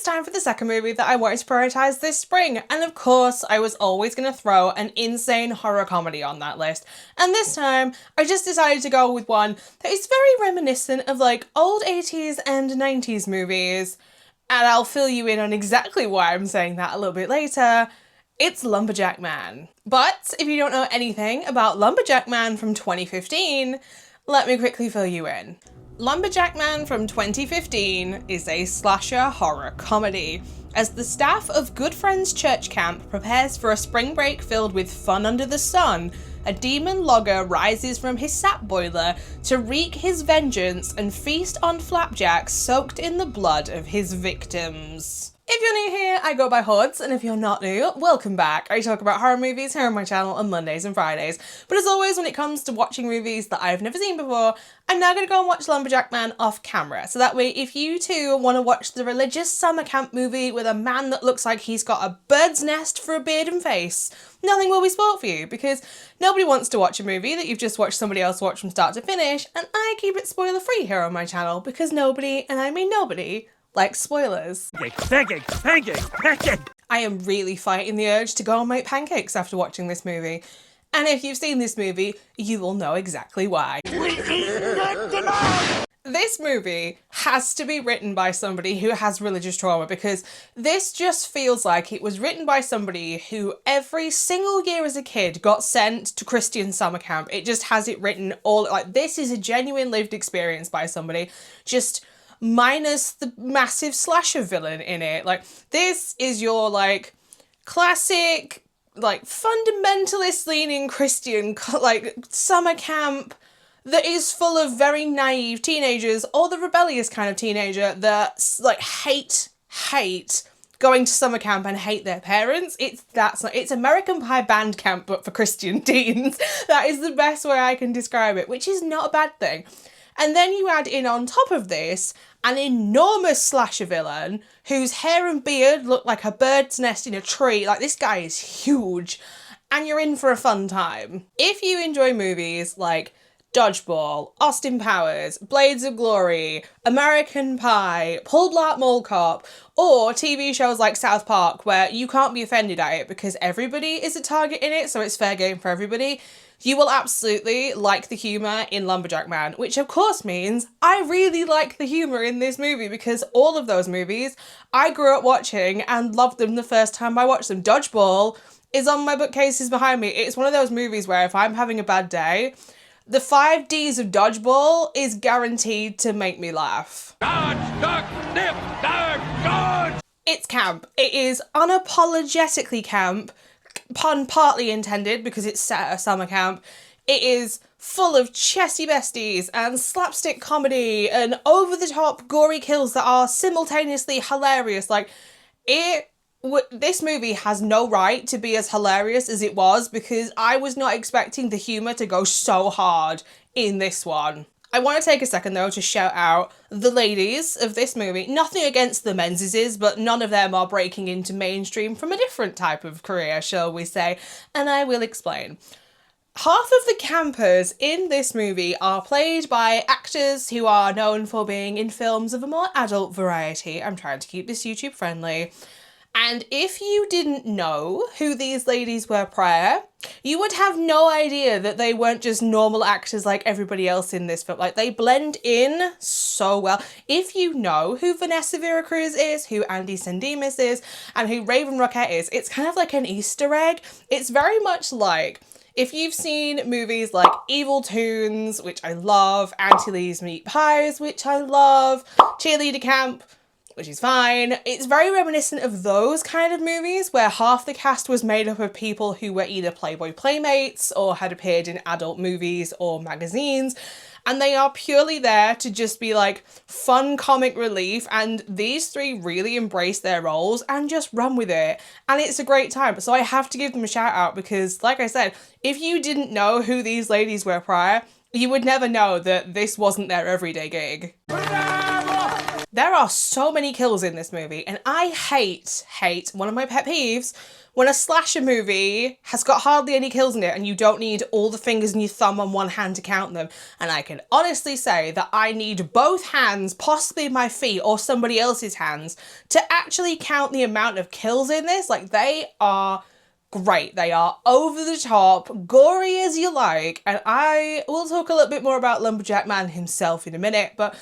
it's time for the second movie that I wanted to prioritise this spring, and of course I was always going to throw an insane horror comedy on that list, and this time I just decided to go with one that is very reminiscent of like old 80s and 90s movies, and I'll fill you in on exactly why I'm saying that a little bit later. It's Lumberjack Man. But if you don't know anything about Lumberjack Man from 2015, let me quickly fill you in. Lumberjack Man from 2015 is a slasher horror comedy, as the staff of Good Friends Church Camp prepares for a spring break filled with fun under the sun. A demon logger rises from his sap boiler to wreak his vengeance and feast on flapjacks soaked in the blood of his victims. If you're new here, I go by Hordes, and if you're not new, welcome back. I talk about horror movies here on my channel on Mondays and Fridays, but as always, when it comes to watching movies that I've never seen before, I'm now going to go and watch Lumberjack Man off camera, so that way if you too want to watch the religious summer camp movie with a man that looks like he's got a bird's nest for a beard and face, nothing will be spoiled for you, because nobody wants to watch a movie that you've just watched somebody else watch from start to finish, and I keep it spoiler free here on my channel, because nobody, and I mean nobody, like spoilers. Pancakes, pancakes, pancakes! I am really fighting the urge to go and make pancakes after watching this movie. And if you've seen this movie, you will know exactly why. We eat good tonight! This movie has to be written by somebody who has religious trauma, because this just feels like it was written by somebody who every single year as a kid got sent to Christian summer camp. It just has it written all, like, this is a genuine lived experience by somebody, just minus the massive slasher villain in it. Like, this is your, like, classic, like, fundamentalist leaning Christian, like, summer camp that is full of very naive teenagers, or the rebellious kind of teenager that, like, hate going to summer camp and hate their parents. It's American Pie band camp, but for Christian teens. That is the best way I can describe it, which is not a bad thing. And then you add in on top of this an enormous slasher villain whose hair and beard look like a bird's nest in a tree. Like, this guy is huge, and you're in for a fun time. If you enjoy movies like Dodgeball, Austin Powers, Blades of Glory, American Pie, Paul Blart Mall Cop, or TV shows like South Park, where you can't be offended at it because everybody is a target in it, so it's fair game for everybody, you will absolutely like the humour in Lumberjack Man, which of course means I really like the humour in this movie, because all of those movies I grew up watching and loved them the first time I watched them. Dodgeball is on my bookcases behind me. It's one of those movies where if I'm having a bad day, the 5 Ds of Dodgeball is guaranteed to make me laugh. Dodge, duck, dip, dodge, dodge! It's camp. It is unapologetically camp, pun partly intended because it's set at a summer camp. It is full of chesty besties and slapstick comedy and over-the-top gory kills that are simultaneously hilarious. Like, this movie has no right to be as hilarious as it was, because I was not expecting the humour to go so hard in this one. I want to take a second though to shout out the ladies of this movie. Nothing against the menses, but none of them are breaking into mainstream from a different type of career, shall we say, and I will explain. Half of the campers in this movie are played by actors who are known for being in films of a more adult variety. I'm trying to keep this YouTube friendly. And if you didn't know who these ladies were prior, you would have no idea that they weren't just normal actors like everybody else in this film. Like, they blend in so well. If you know who Vanessa Vera Cruz is, who Andy Sandemus is, and who Raven Roquette is, it's kind of like an Easter egg. It's very much like, if you've seen movies like Evil Toons, which I love, Auntie Lee's Meat Pies, which I love, Cheerleader Camp, which is fine. It's very reminiscent of those kind of movies where half the cast was made up of people who were either Playboy Playmates or had appeared in adult movies or magazines, and they are purely there to just be like fun comic relief, and these three really embrace their roles and just run with it, and it's a great time. So I have to give them a shout out, because like I said, if you didn't know who these ladies were prior, you would never know that this wasn't their everyday gig. There are so many kills in this movie, and I hate, one of my pet peeves, when a slasher movie has got hardly any kills in it and you don't need all the fingers and your thumb on one hand to count them. And I can honestly say that I need both hands, possibly my feet or somebody else's hands, to actually count the amount of kills in this. Like, they are great. They are over the top, gory as you like, and I will talk a little bit more about Lumberjack Man himself in a minute, but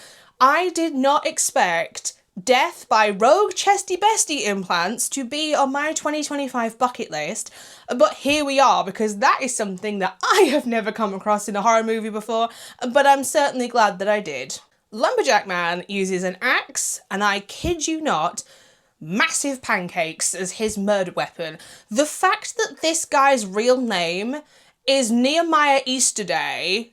I did not expect death by rogue chesty bestie implants to be on my 2025 bucket list, but here we are, because that is something that I have never come across in a horror movie before, but I'm certainly glad that I did. Lumberjack Man uses an axe, and I kid you not, massive pancakes as his murder weapon. The fact that this guy's real name is Nehemiah Easterday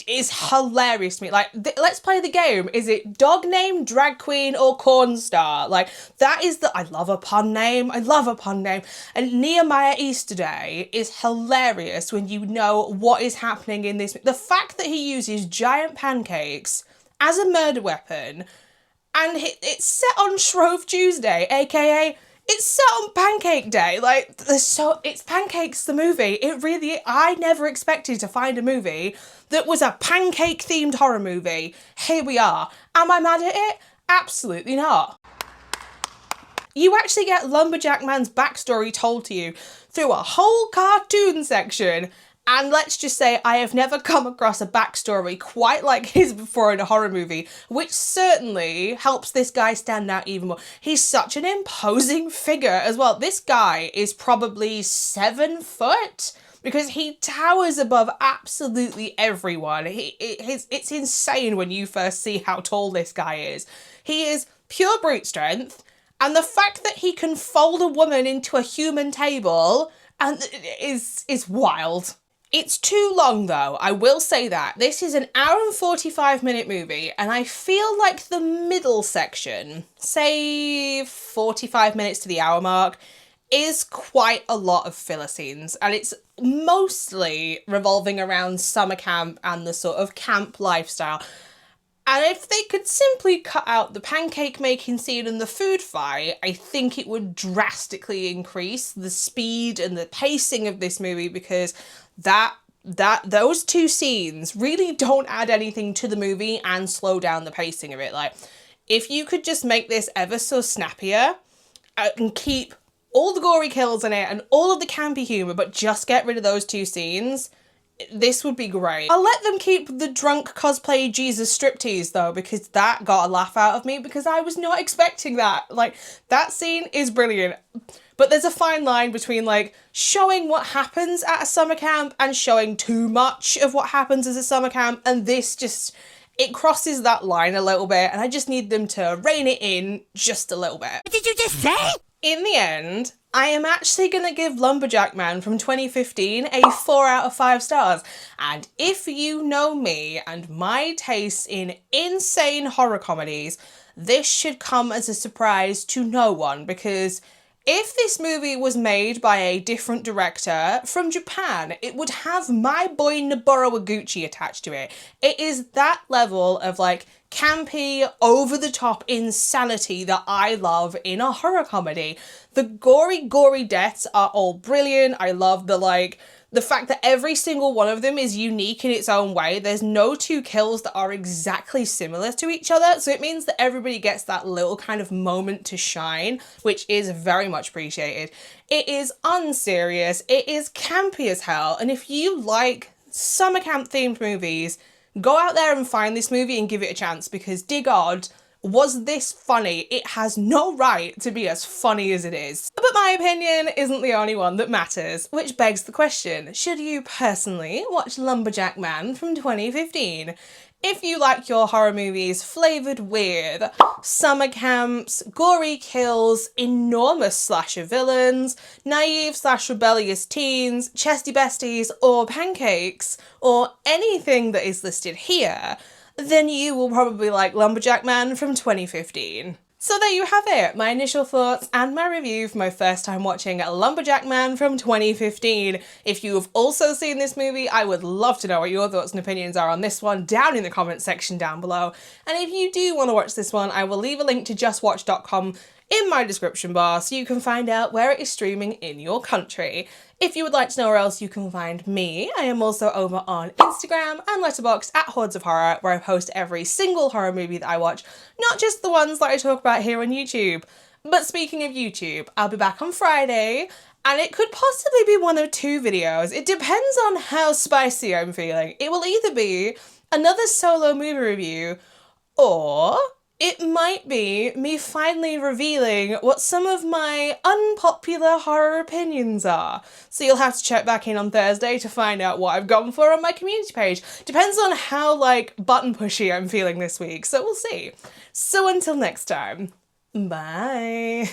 is hilarious to me. Like, let's play the game. Is it dog name, drag queen, or corn star? Like, that is I love a pun name. I love a pun name. And Nehemiah Easterday is hilarious when you know what is happening in this. The fact that he uses giant pancakes as a murder weapon, and it's set on Shrove Tuesday, aka it's set on Pancake Day. Like, it's Pancakes the movie. I never expected to find a movie that was a pancake-themed horror movie. Here we are. Am I mad at it? Absolutely not. You actually get Lumberjack Man's backstory told to you through a whole cartoon section. And let's just say I have never come across a backstory quite like his before in a horror movie, which certainly helps this guy stand out even more. He's such an imposing figure as well. This guy is probably 7 foot, because he towers above absolutely everyone. It's insane when you first see how tall this guy is. He is pure brute strength, and the fact that he can fold a woman into a human table is wild. It's too long though, I will say that. This is an hour and 45-minute movie, and I feel like the middle section, say 45 minutes to the hour mark, is quite a lot of filler scenes, and it's mostly revolving around summer camp and the sort of camp lifestyle. And if they could simply cut out the pancake making scene and the food fight, I think it would drastically increase the speed and the pacing of this movie, because those two scenes really don't add anything to the movie and slow down the pacing of it. Like, if you could just make this ever so snappier and keep all the gory kills in it and all of the campy humour, but just get rid of those two scenes, this would be great. I'll let them keep the drunk cosplay Jesus striptease though, because that got a laugh out of me, because I was not expecting that. Like, that scene is brilliant. But there's a fine line between, like, showing what happens at a summer camp and showing too much of what happens as a summer camp, and this just, it crosses that line a little bit, and I just need them to rein it in just a little bit. What did you just say? In the end, I am actually going to give Lumberjack Man from 2015 a 4 out of 5 stars. And if you know me and my taste in insane horror comedies, this should come as a surprise to no one, because if this movie was made by a different director from Japan, it would have my boy Noboru Iguchi attached to it. It is that level of, like, campy, over-the-top insanity that I love in a horror comedy. The gory deaths are all brilliant. I love the fact that every single one of them is unique in its own way. There's no two kills that are exactly similar to each other, so it means that everybody gets that little kind of moment to shine, which is very much appreciated. It is unserious, it is campy as hell, and if you like summer camp themed movies, go out there and find this movie and give it a chance, because dear God, was this funny? It has no right to be as funny as it is. But my opinion isn't the only one that matters, which begs the question, should you personally watch Lumberjack Man from 2015? If you like your horror movies flavoured with summer camps, gory kills, enormous slasher villains, naive/rebellious teens, chesty besties, or pancakes, or anything that is listed here, then you will probably like Lumberjack Man from 2015. So there you have it, my initial thoughts and my review for my first time watching Lumberjack Man from 2015. If you have also seen this movie, I would love to know what your thoughts and opinions are on this one down in the comments section down below. And if you do want to watch this one, I will leave a link to justwatch.com in my description bar so you can find out where it is streaming in your country. If you would like to know where else you can find me, I am also over on Instagram and Letterboxd at HordesOfHorror, where I post every single horror movie that I watch, not just the ones that I talk about here on YouTube. But speaking of YouTube, I'll be back on Friday, and it could possibly be one of two videos. It depends on how spicy I'm feeling. It will either be another solo movie review, or it might be me finally revealing what some of my unpopular horror opinions are. So you'll have to check back in on Thursday to find out what I've gone for on my community page. Depends on how, button pushy I'm feeling this week, so we'll see. So until next time, bye.